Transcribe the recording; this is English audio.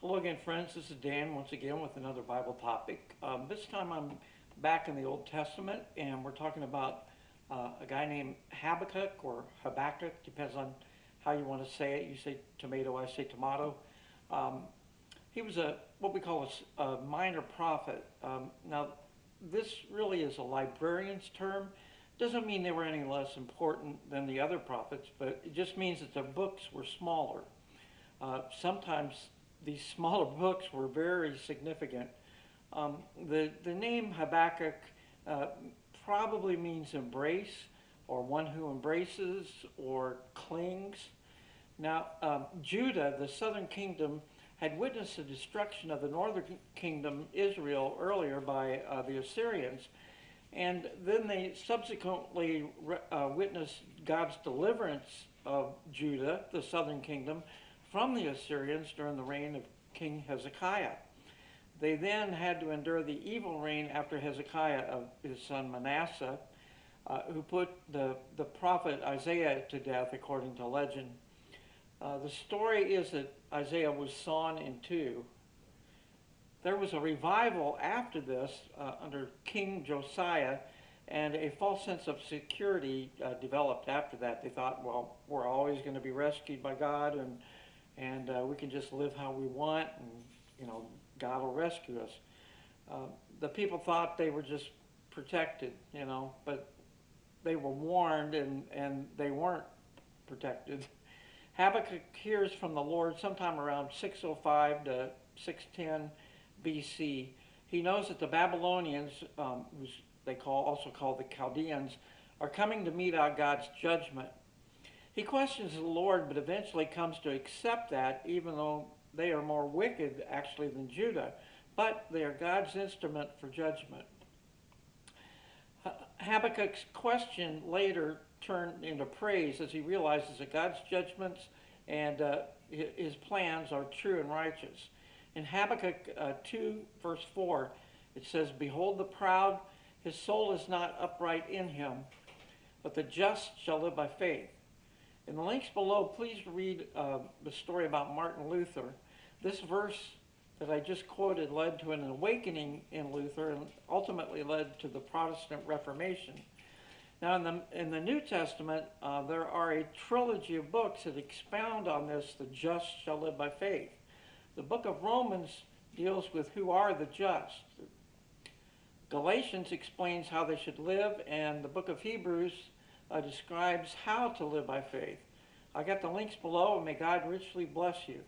Hello again, friends. This is Dan once again with another Bible topic. This time I'm back in the Old Testament, and we're talking about a guy named Habakkuk or Habakkuk, depends on how you want to say it. You say tomato, I say tomato. Um, he was what we call a minor prophet. Now, this really is a librarian's term. Doesn't mean they were any less important than the other prophets, but it just means that their books were smaller. Sometimes these smaller books were very significant. The name Habakkuk uh, probably means embrace, or one who embraces or clings. Now, Judah, the southern kingdom, had witnessed the destruction of the northern kingdom, Israel, earlier by the Assyrians. And then they subsequently witnessed God's deliverance of Judah, the southern kingdom, from the Assyrians during the reign of King Hezekiah. They then had to endure the evil reign after Hezekiah of his son Manasseh, who put the prophet Isaiah to death, according to legend. The story is that Isaiah was sawn in two. There was a revival after this under King Josiah, and a false sense of security developed after that. They thought, well, we're always going to be rescued by God, and we can just live how we want, and God will rescue us. The people thought they were just protected, but they were warned, and they weren't protected. Habakkuk hears from the Lord sometime around 605 to 610 BC. He knows that the Babylonians, who they also call the Chaldeans, are coming to mete out God's judgment. He questions the Lord, but eventually comes to accept that, even though they are more wicked, actually, than Judah. But they are God's instrument for judgment. Habakkuk's question later turned into praise as he realizes that God's judgments and his plans are true and righteous. In Habakkuk 2, verse 4, it says, "Behold the proud, his soul is not upright in him, but the just shall live by faith." In the links below, please read the story about Martin Luther. This verse that I just quoted led to an awakening in Luther and ultimately led to the Protestant Reformation. Now, in the New Testament, there are a trilogy of books that expound on this: the just shall live by faith. The book of Romans deals with who are the just. Galatians explains how they should live, and the book of Hebrews describes how to live by faith. I got the links below, and may God richly bless you.